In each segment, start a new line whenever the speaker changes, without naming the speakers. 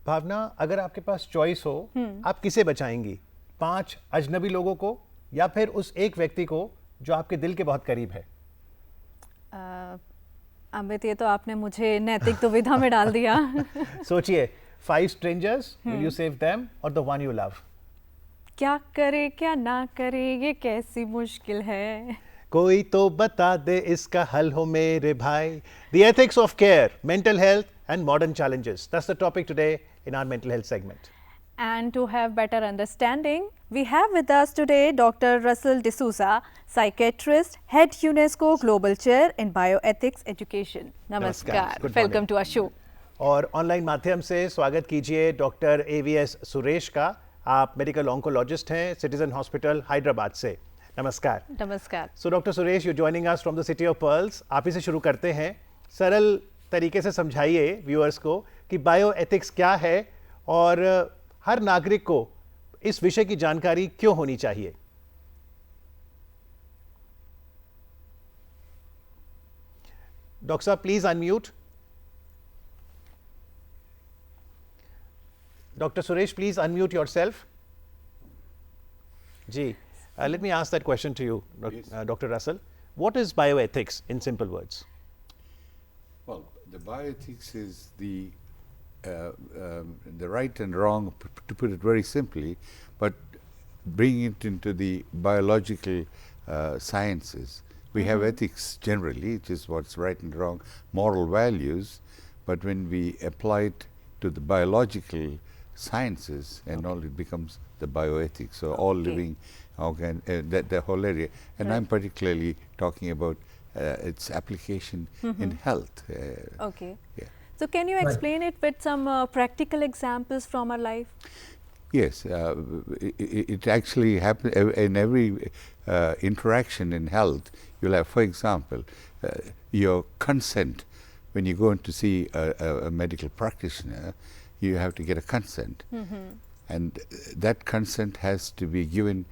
भावना, अगर आपके पास चॉइस हो, आप किसे बचाएंगी? 5 अजनबी लोगों को या फिर उस एक व्यक्ति को जो आपके दिल के बहुत करीब है?
अमित, ये तो आपने मुझे नैतिक दुविधा में डाल दिया।
सोचिए, 5 strangers, will you save them or the one you love?
क्या करे क्या ना करे, ये कैसी मुश्किल है।
कोई तो बता दे इसका हल हो मेरे भाई. The ethics of care, mental health and modern challenges. That's the topic today in our mental health segment.
And to have better understanding, we have with us today Dr. Russell D'Souza, psychiatrist, head UNESCO Global Chair in Bioethics Education. Namaskar. Welcome to our show.
और online माध्यम से स्वागत कीजिए doctor AVS Suresh का. आप medical oncologist हैं, citizen hospital Hyderabad से. नमस्कार.
नमस्कार.
So doctor Suresh, you joining us from the city of pearls. आप ही से शुरू करते हैं. सरल तरीके से समझाइए व्यूअर्स को कि बायो एथिक्स क्या है और हर नागरिक को इस विषय की जानकारी क्यों होनी चाहिए. डॉक्टर साहब, please unmute. Doctor Suresh, please unmute yourself. जी, let me ask that question to you, Dr. Russell. What is bioethics in simple words?
Well, the bioethics is the right and wrong, to put it very simply, but bringing it into the biological sciences. We have ethics generally, which is what's right and wrong, moral values, but when we apply it to the biological sciences and all, it becomes the bioethics. So all living the whole area, and I'm particularly talking about its application in health.
Okay. Yeah. So can you explain it with some practical examples from our life?
Yes, it actually happens in every interaction in health. You'll have, for example, your consent. When you go in to see a medical practitioner, you have to get a consent. And that consent has to be given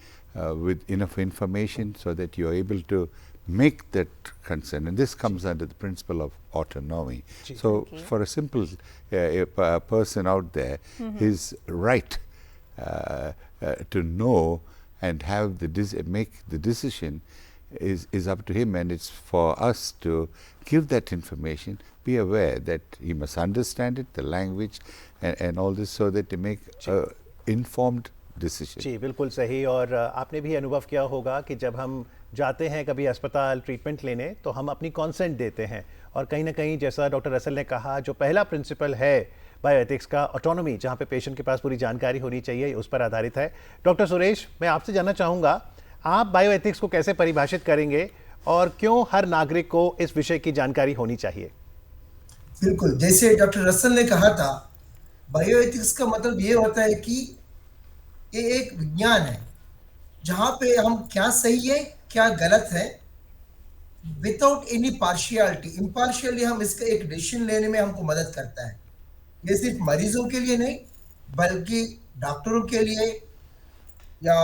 with enough information so that you are able to make that consent, and this comes under the principle of autonomy. So for a simple person out there, his right to know and have make the decision is up to him, and it's for us to give that information, be aware that he must understand it, the language and all this, so that they make informed decision.
जी, बिल्कुल सही. और आपने भी अनुभव किया होगा कि जब हम जाते हैं कभी अस्पताल ट्रीटमेंट लेने, तो हम अपनी कॉन्सेंट देते हैं, और कहीं ना कहीं जैसा डॉक्टर रसल ने कहा, जो पहला प्रिंसिपल है बायोएथिक्स का, ऑटोनॉमी, जहाँ पे पेशेंट के पास पूरी जानकारी होनी चाहिए, उस पर आधारित है. डॉक्टर सुरेश, मैं आपसे जानना चाहूँगा, आप बायोएथिक्स को कैसे परिभाषित करेंगे और क्यों हर नागरिक को इस विषय की जानकारी होनी चाहिए?
बिल्कुल, जैसे डॉक्टर रसल ने कहा था, बायोएथिक्स का मतलब ये होता है कि ये एक विज्ञान है जहां पे हम क्या सही है क्या गलत है, विदाउट एनी पार्शियलिटी, इम्पार्शियली हम इसका एक डिसीजन लेने में हमको मदद करता है. ये सिर्फ मरीजों के लिए नहीं, बल्कि डॉक्टरों के लिए या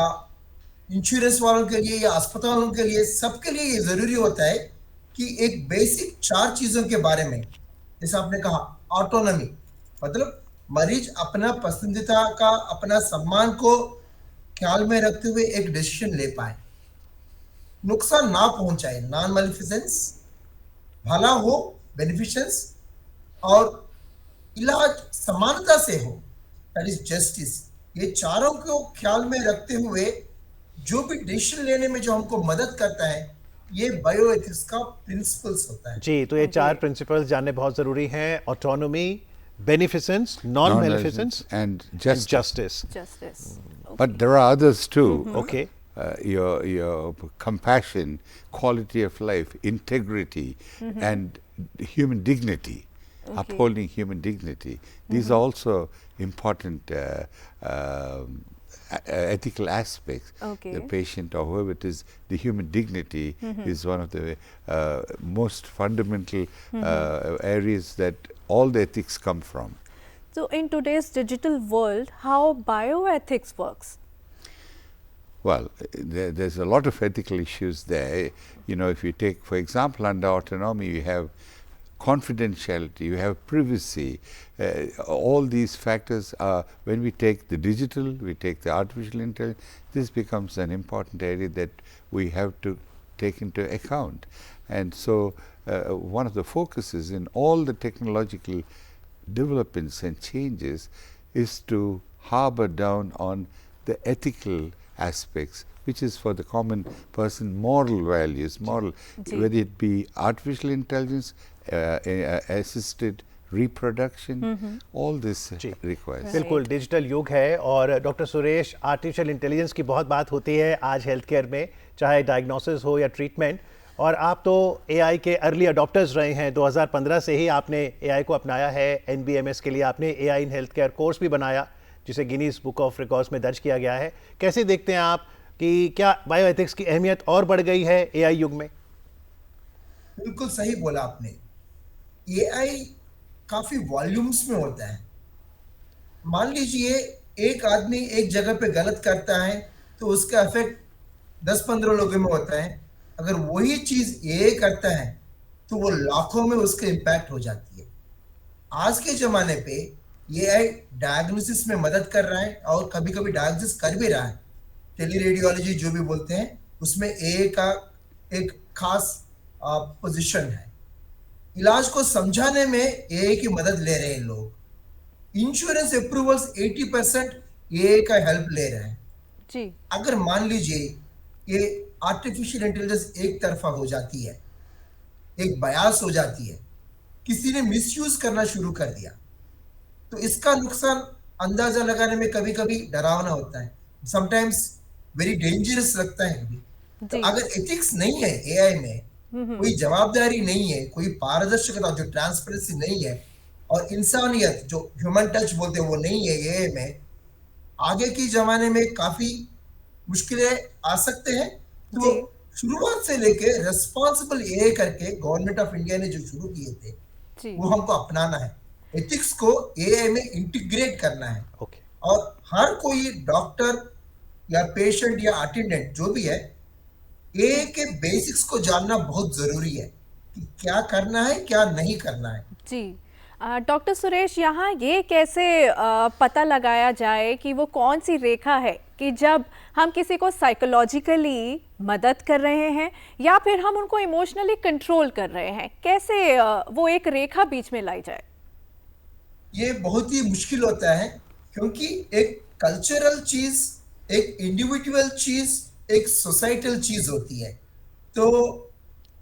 इंश्योरेंस वालों के लिए या अस्पतालों के लिए, सबके लिए ये जरूरी होता है कि एक बेसिक 4 चीजों के बारे में, जैसे आपने कहा ऑटोनॉमी, मतलब मरीज अपना पसंदीदा का, अपना सम्मान को ख्याल में रखते हुए एक डिसीजन ले पाए, नुकसान ना पहुंचाए, नॉन मैलिफिसेंस, भला हो, बेनिफिशंस, और इलाज समानता से हो, दैट इज जस्टिस. ये चारों को ख्याल में रखते हुए जो भी डिसीजन लेने में जो हमको मदद करता है, ये बायोएथिक्स का प्रिंसिपल्स होता है.
जी, तो ये 4 प्रिंसिपल्स जानने बहुत जरूरी हैं. Autonomy, beneficence, non-maleficence,
and justice.
Justice. Okay.
But there are others too.
Okay.
Your compassion, quality of life, integrity, and human dignity, upholding human dignity. These are also important ethical aspects.
Okay.
The patient or whoever it is, the human dignity is one of the most fundamental areas that all the ethics come from.
So in today's digital world, how bioethics works?
Well, there's a lot of ethical issues there. You know, if you take, for example, under autonomy, you have confidentiality, you have privacy. All these factors are, when we take the digital, we take the artificial intelligence, this becomes an important area that we have to take into account. And so one of the focuses in all the technological developments and changes is to harbor down on the ethical aspects, which is for the common person moral values, moral, whether it be artificial intelligence, assisted reproduction, all this requires.
बिल्कुल digital युग है और doctor Suresh, artificial intelligence की बहुत बात होती है आज हेल्थ केयर में, चाहे डायग्नोसिस हो या ट्रीटमेंट, और आप तो एआई के अर्ली अडॉप्टर्स रहे हैं। 2015 से ही आपने एआई को अपनाया है। एनबीएमएस के लिए आपने AI in health care course भी बनाया, जिसे गिनीज बुक ऑफ रिकॉर्ड्स में दर्ज किया गया है। कैसे देखते हैं आप कि क्या बायोएथिक्स की अहमियत और बढ़ गई है एआई युग में?
बिल्कुल सही बोला आपने। एआई काफी वॉल्यूम्स में होता है। मान लीजिए एक आदमी एक जगह पे गलत करता है तो उसका इफेक्ट 10-15 लोगों में होता है। अगर वही चीज एआई करता है तो वो लाखों में उसका इम्पैक्ट हो जाती है। आज के जमाने पे एआई डायग्नोसिस में मदद कर रहा है और कभी कभी डायग्नोसिस कर भी रहा है। टेलीरेडियोलॉजी जो भी बोलते हैं, उसमें एआई का एक खास पोजीशन है। इलाज को समझाने में एआई की मदद ले रहे हैं लोग। इंश्योरेंस अप्रूवल्स 80% एआई का हेल्प ले रहे हैं
जी।
अगर मान लीजिए ये आर्टिफिशियल इंटेलिजेंस एक तरफा हो जाती है, एक बयास हो जाती है, किसी ने मिसयूज करना शुरू कर दिया, तो इसका नुकसान अंदाजा लगाने में कभी कभी डरावना होता है, समटाइम्स वेरी डेंजरस लगता है कभी। तो अगर एथिक्स नहीं है एआई में, कोई जवाबदारी नहीं है, कोई पारदर्शिता जो ट्रांसपेरेंसी नहीं है, और इंसानियत जो ह्यूमन टच बोलते हैं वो नहीं है एआई में, आगे की जमाने में काफी मुश्किलें आ सकते हैं। तो शुरुआत से लेके रिस्पॉन्सिबल एआई करके गवर्नमेंट ऑफ इंडिया ने जो शुरू किए थे वो हमको अपनाना है। एथिक्स को एआई में इंटीग्रेट करना है। और हर कोई डॉक्टर या पेशेंट या अटेंडेंट जो भी है, एआई के बेसिक्स को जानना बहुत जरूरी है कि क्या करना है क्या नहीं करना है।
जी डॉक्टर सुरेश, यहाँ ये कैसे पता लगाया जाए कि वो कौन सी रेखा है कि जब हम किसी को साइकोलॉजिकली मदद कर रहे हैं या फिर हम उनको इमोशनली कंट्रोल कर रहे हैं, कैसे वो एक रेखा बीच में लाई जाए?
ये बहुत ही मुश्किल होता है, क्योंकि एक कल्चरल चीज, एक इंडिविजुअल चीज, एक सोसाइटल चीज होती है। तो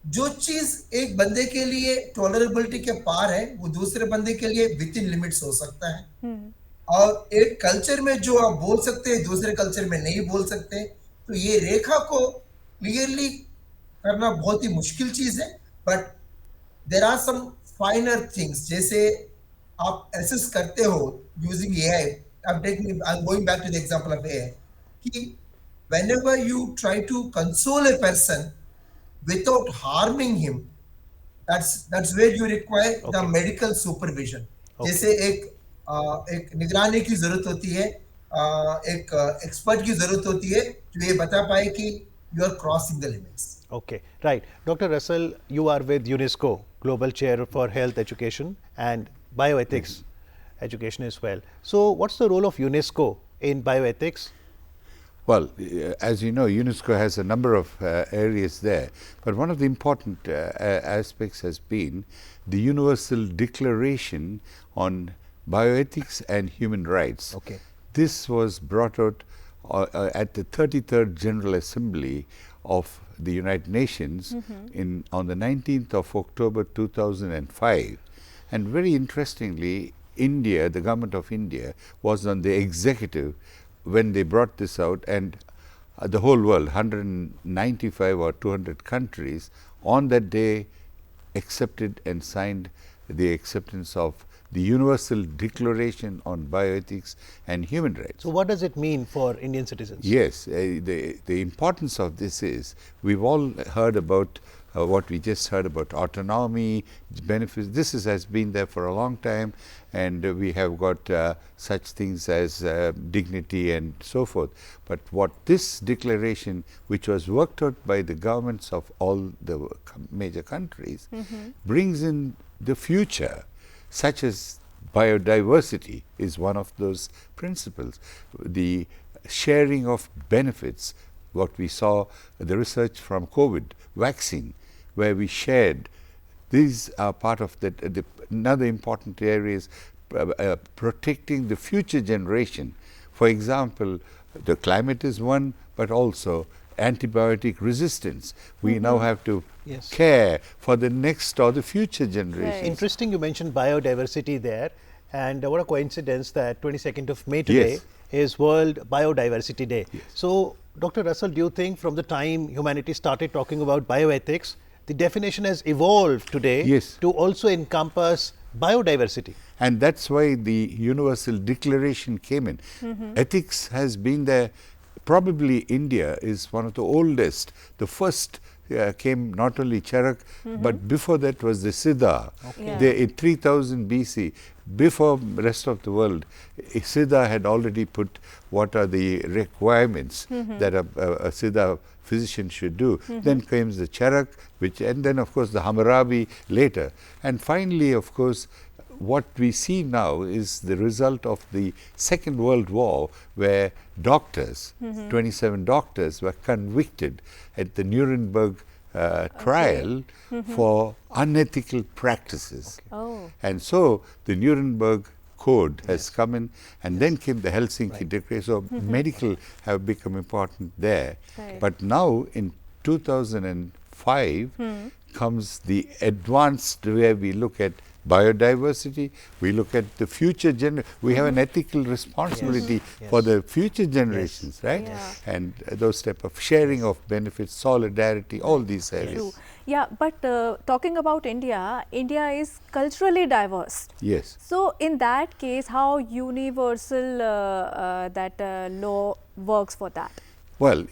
जो चीज एक बंदे के लिए टॉलरेबिलिटी के पार है, वो दूसरे बंदे के लिए विद इन लिमिट्स हो सकता है। और एक कल्चर में जो आप बोल सकते हैं दूसरे कल्चर में नहीं बोल सकते, तो ये रेखा को क्लियरली करना बहुत ही मुश्किल चीज है। But there are some finer things, जैसे आप एसेस करते हो using AI. I am going back to the example of AI कि whenever you try to console a person without harming him, that's where you require the medical supervision. जैसे एक निगरानी की जरूरत होती है, एक एक्सपर्ट की जरूरत होती है जो ये बता पाए कि you are crossing the limits.
Okay, right. Dr. Russell, you are with UNESCO, Global Chair for Health Education and Bioethics Education as well. So what's the role of UNESCO in bioethics?
Well, as you know, UNESCO has a number of areas there, but one of the important aspects has been the Universal Declaration on Bioethics and Human Rights.
Okay.
This was brought out at the 33rd General Assembly of the United Nations on the 19th of October 2005. And very interestingly, India, the government of India, was on the executive when they brought this out, and the whole world, 195 or 200 countries, on that day accepted and signed the acceptance of the Universal Declaration on Bioethics and Human Rights.
So what does it mean for Indian citizens?
Yes, the importance of this is, we've all heard about what we just heard about autonomy, benefits. This has been there for a long time, and we have got such things as dignity and so forth. But what this declaration, which was worked out by the governments of all the major countries, brings in the future, such as biodiversity is one of those principles. The sharing of benefits, what we saw, the research from COVID vaccine, where we shared, these are part of that. Another important area is protecting the future generation. For example, the climate is one, but also antibiotic resistance. We now have to care for the next or the future generation.
Interesting you mentioned biodiversity there, and what a coincidence that 22nd of May today is World Biodiversity Day. So, Dr. Russell, do you think from the time humanity started talking about bioethics, the definition has evolved today to also encompass biodiversity?
And that's why the Universal Declaration came in. Ethics has been there. Probably India is one of the oldest. The first came not only Charak, but before that was the Siddha. In 3000 BC, before the rest of the world, Siddha had already put what are the requirements that a Siddha physician should do. Then comes the Charak, and then of course the Hammurabi later. And finally, of course, what we see now is the result of the Second World War, where doctors, 27 doctors, were convicted at the Nuremberg trial for unethical practices. And so the Nuremberg Code has come in, and then came the Helsinki Decree. So medical have become important there. But now in 2005 comes the advanced, where we look at biodiversity, we look at the future we have an ethical responsibility for the future generations, right? And those type of sharing of benefits, solidarity, all these areas.
True. Yeah, but talking about India, India is culturally diverse.
Yes.
So in that case, how universal that law works for that?
Well,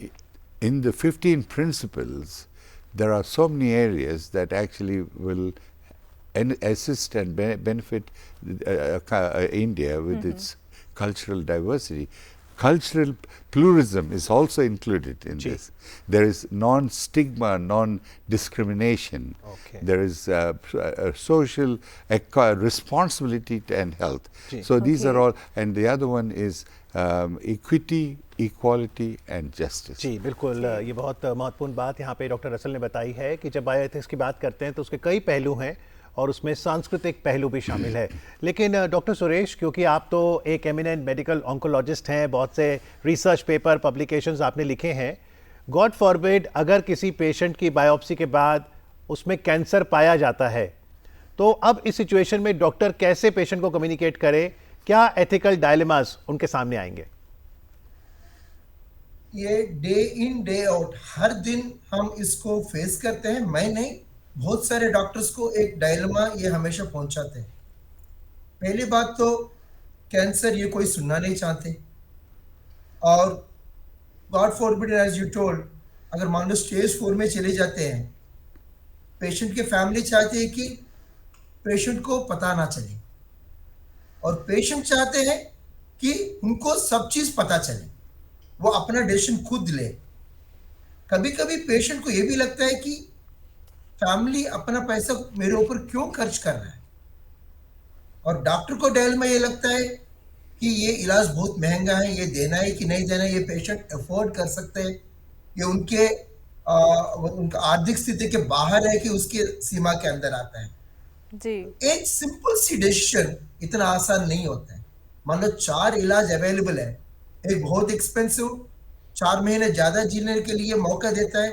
in the 15 principles, there are so many areas that actually will assist and benefit India with its cultural diversity. Cultural pluralism is also included in this. There is non-stigma, non-discrimination. There is social responsibility and health. So these are all, and the other one is equity, equality and justice.
जी बिल्कुल, ये बहुत महत्वपूर्ण बात यहाँ पे doctor Russell ने बताई है कि जब बायोएथिक्स की बात करते हैं तो उसके कई पहलू हैं और उसमें सांस्कृतिक पहलू भी शामिल है। लेकिन डॉक्टर सुरेश, क्योंकि आप तो एक एमिनेंट मेडिकल ऑन्कोलॉजिस्ट हैं, बहुत से रिसर्च पेपर पब्लिकेशंस आपने लिखे हैं, गॉड फॉरबिड अगर किसी पेशेंट की बायोप्सी के बाद उसमें कैंसर पाया जाता है, तो अब इस सिचुएशन में डॉक्टर कैसे पेशेंट को कम्युनिकेट करे, क्या एथिकल डायलेमास उनके सामने आएंगे?
ये डे इन डे आउट हर दिन हम इसको फेस करते हैं। मैं नहीं, बहुत सारे डॉक्टर्स को एक डायलेमा ये हमेशा पहुंचाते हैं। पहली बात तो कैंसर ये कोई सुनना नहीं चाहते, और God forbid as you told, अगर मान लो स्टेज 4 में चले जाते हैं, पेशेंट के फैमिली चाहते हैं कि पेशेंट को पता ना चले, और पेशेंट चाहते हैं कि उनको सब चीज पता चले, वो अपना डिसीजन खुद ले। कभी कभी पेशेंट को ये भी लगता है कि फैमिली अपना पैसा मेरे ऊपर क्यों खर्च कर रहा है, और डॉक्टर को डायलेमा ये लगता है कि ये इलाज बहुत महंगा है, ये देना है कि नहीं देना है, ये पेशेंट अफोर्ड कर सकते हैं, ये उनका आर्थिक स्थिति के बाहर है कि उसके सीमा के अंदर आता है जी। एक सिंपल सी डिसीजन इतना आसान नहीं होता है। मान लो 4 इलाज अवेलेबल है, एक बहुत एक्सपेंसिव 4 महीने ज्यादा जीने के लिए मौका देता है,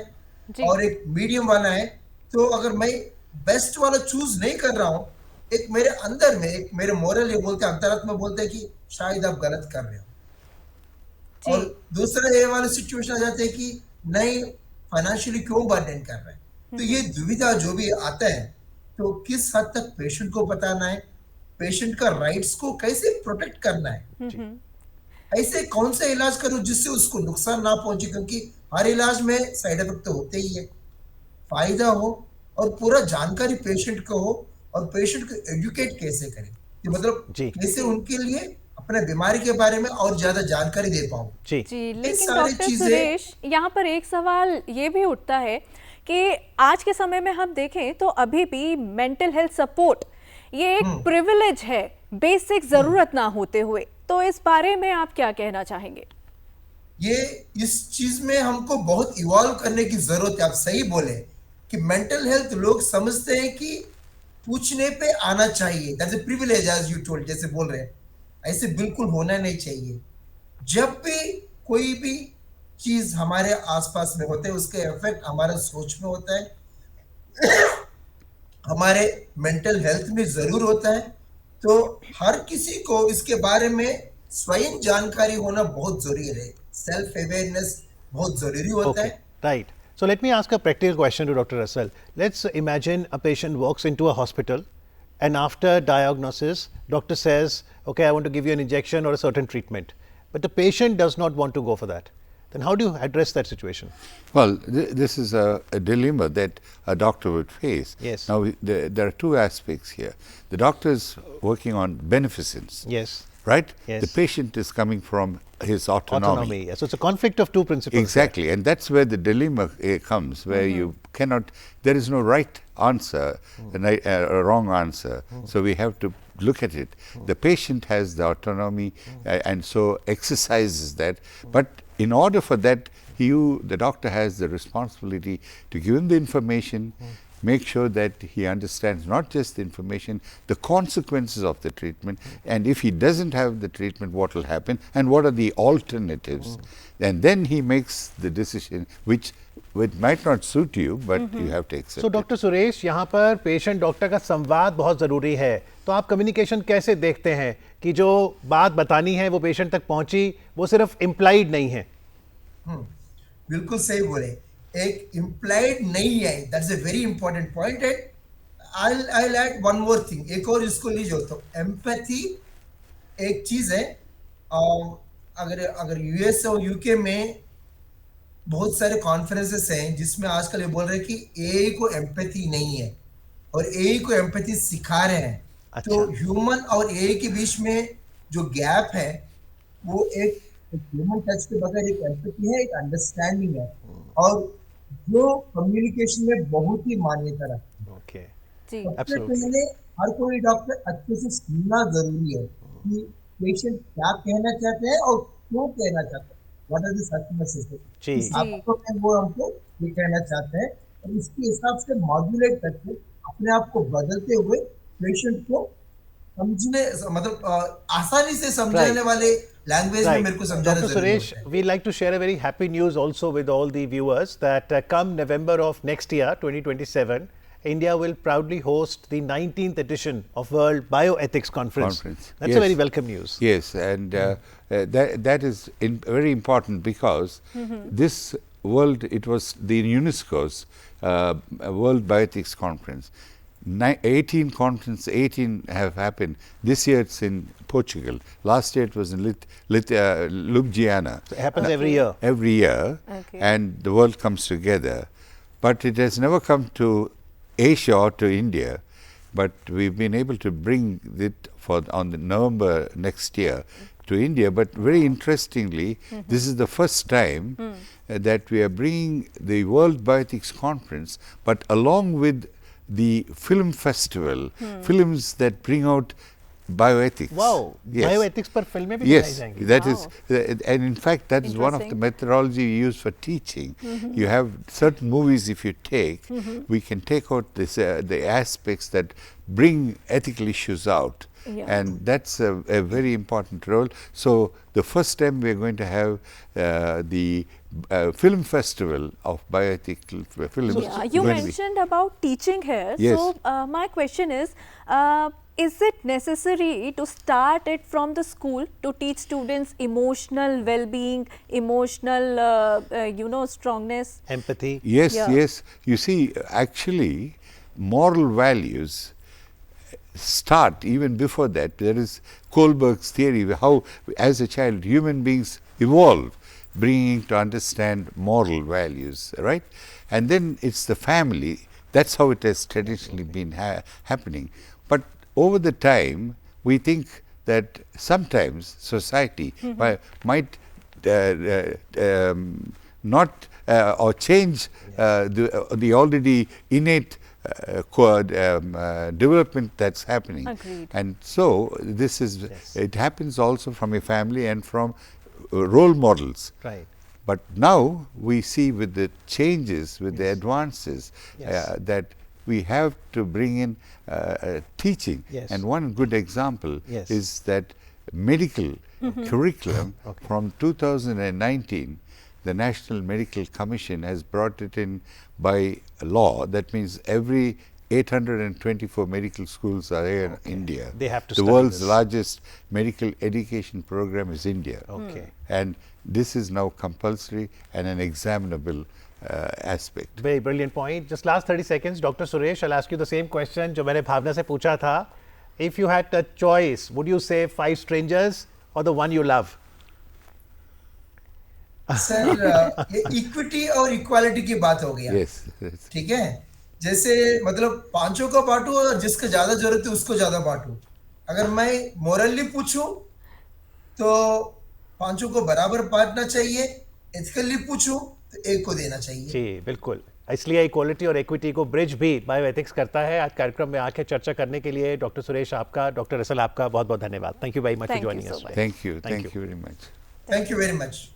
और एक मीडियम वाला है, तो अगर मैं बेस्ट वाला चूज नहीं कर रहा हूं, एक मेरे अंदर में, एक मेरे मोरल ये बोलते हैं, अंतरात्मा बोलते हैं कि शायद आप गलत कर रहे हो, और दूसरा ये वाला सिचुएशन आ जाता है कि नहीं, फाइनेंशियली क्यों बर्डन कर रहे हैं। तो ये दुविधा जो भी आता है, तो किस हद तक पेशेंट को बताना है, पेशेंट का राइट्स को कैसे प्रोटेक्ट करना है, ऐसे कौन सा इलाज करूं जिससे उसको नुकसान ना पहुंचे, क्योंकि हर इलाज में साइड इफेक्ट तो होते ही है। फायदा हो और पूरा जानकारी पेशेंट को हो, और पेशेंट को एजुकेट कैसे करें, कि मतलब कैसे उनके लिए अपने बीमारी के बारे में और ज्यादा जानकारी दे पाऊं।
जी, लेकिन डॉक्टर सुरेश, यहाँ पर एक सवाल ये भी उठता है कि आज के समय में हम देखें तो अभी भी मेंटल हेल्थ सपोर्ट ये एक प्रिविलेज है, बेसिक जरूरत ना होते हुए। तो इस बारे में आप क्या कहना चाहेंगे?
ये इस चीज में हमको बहुत इवॉल्व करने की जरूरत है। आप सही बोले कि मेंटल हेल्थ लोग समझते हैं कि पूछने पे आना चाहिए, that's a privilege as you told, जैसे बोल रहे हैं, ऐसे बिल्कुल होना नहीं चाहिए। जब भी कोई भी चीज हमारे आसपास में होते हैं उसके इफेक्ट हमारे सोच में होता है, हमारे मेंटल हेल्थ में जरूर होता है। तो हर किसी को इसके बारे में स्वयं जानकारी होना बहुत जरूरी है, सेल्फ अवेयरनेस बहुत जरूरी होता
Okay,
है।
right. So let me ask a practical question to Dr. Russell. Let's imagine a patient walks into a hospital and after diagnosis, doctor says, okay, I want to give you an injection or a certain treatment. But the patient does not want to go for that. Then how do you address that situation?
Well, this is a dilemma that a doctor would face.
Yes.
Now, there are two aspects here. The doctor is working on beneficence,
Yes.
right?
Yes.
The patient is coming from his autonomy.
Yeah. So it's a conflict of two principles.
Exactly, and that's where the dilemma comes, where you cannot, there is no right answer and a wrong answer. So we have to look at it. The patient has the autonomy and so exercises that, but in order for that, the doctor has the responsibility to give him the information, make sure that he understands not just the information, the consequences of the treatment, and if he doesn't have the treatment, what will happen, and what are the alternatives. And then he makes the decision, which might not suit you, but you have to accept
So, Dr. Suresh, यहाँ पर patient doctor का संवाद बहुत ज़रूरी है। तो आप communication कैसे देखते हैं कि जो बात बतानी है वो पेशेंट तक पहुंची, वो सिर्फ इम्प्लाइड नहीं है?
बिल्कुल सही बोले, एक इम्प्लाइड नहीं है, that's a very important point. And I add one more thing, एक और इसको लीजिए। तो एम्पैथी एक चीज है। अगर यूएस और यूके में बहुत सारे कॉन्फ्रेंसेस हैं जिसमें आजकल ये बोल रहे हैं कि एआई को एम्पैथी नहीं है और एआई को एम्पैथी सिखा रहे हैं।
अच्छा।
तो ह्यूमन और एआई के बीच में जो गैप है वो एक ह्यूमन टच के बगैर एक एम्पैथी है, एक अंडरस्टैंडिंग है, और जो कम्युनिकेशन में बहुत ही मान्यता रखती है।
ओके,
जी,
सबसे पहले हर कोई डॉक्टर अच्छे से सुनना जरूरी है कि पेशेंट क्या कहना चाहते हैं और क्यों कहना चाहते हैं, व्हाट आर द सर्कमस्टेंसेस,
जी।
इस आपको वो हमको ये कहना चाहते हैं, और इसके हिसाब से मॉड्यूलेट करके अपने आप को बदलते हुए पेशेंट को समझने, मतलब आसानी से समझाने वाले लैंग्वेज में मेरे को समझाना
Dr.
जरूरी
Suresh,
होता है।
we like to share a very happy news also with all the viewers that come November of next year, 2027, India will proudly host the 19th edition of World Bioethics Conference. That's
Yes.
a very welcome news.
Yes, and that is very important because this world, it was the UNESCO's World Bioethics Conference. 18 have happened. This year it's in Portugal. Last year it was in Ljubljana.
So it happens every year.
Every year,
Okay.
and the world comes together. But it has never come to Asia or to India. But we've been able to bring it on the November next year to India. But very interestingly, this is the first time that we are bringing the World Bioethics Conference, but along with the film festival, films that bring out bioethics.
Wow,
Yes.
bioethics पर फिल्में भी
Yes,
बनाई जाएंगी।
that is, and in fact, that is one of the
Interesting.
methodology we use for teaching. You have certain movies, if you take, we can take out this, the aspects that bring ethical issues out.
Yeah.
And that's a very important role. So the first time we are going to have the film festival of bioethical films.
Yeah, you
going to be-
mentioned about teaching here.
Yes.
So my question is it necessary to start it from the school to teach students emotional well-being, emotional, strongness?
Empathy.
Yes,
Yeah.
yes. You see, actually, moral values start even before that. There is Kohlberg's theory, how as a child human beings evolve, bringing to understand moral values, right? And then it's the family. That's how it has traditionally been happening. But over the time, we think that not or change the already innate development that's happening.
Agreed.
And so this is, it happens also from a family and from role models.
Right.
But now we see with the changes, with the advances,
Yes.
that we have to bring in teaching.
Yes.
And one good example
Yes.
is that medical curriculum from 2019, the National Medical Commission has brought it in by law. That means every 824 medical schools are here in India.
They have to
The
study
world's
this.
largest medical education program is India.
Okay.
And this is now compulsory and an examinable aspect.
Very brilliant point. Just last 30 seconds, Dr. Suresh, I'll ask you the same question जो मैंने भावना से पूछा था. If you had a choice, would you say 5 strangers or the one you love?
Sir ये equity और equality की बात हो गया.
Yes. yes.
ठीक है, जैसे मतलब पांचों को बांटू और जिसको ज्यादा जरूरत है उसको ज्यादा बांटू. अगर मैं मोरली पूछूं तो पांचों को बराबर बांटना चाहिए. एथिकली पूछूं तो एक को देना चाहिए.
जी बिल्कुल. इसलिए इक्वालिटी और इक्विटी को ब्रिज भी बायोएथिक्स करता है. आज कार्यक्रम में आके चर्चा करने के लिए डॉक्टर सुरेश आपका, डॉक्टर रसल आपका बहुत बहुत धन्यवाद. Thank you very much for
Thank you
joining
so
us.
much.
Thank you.
Thank
Thank you very much.
Thank you very much.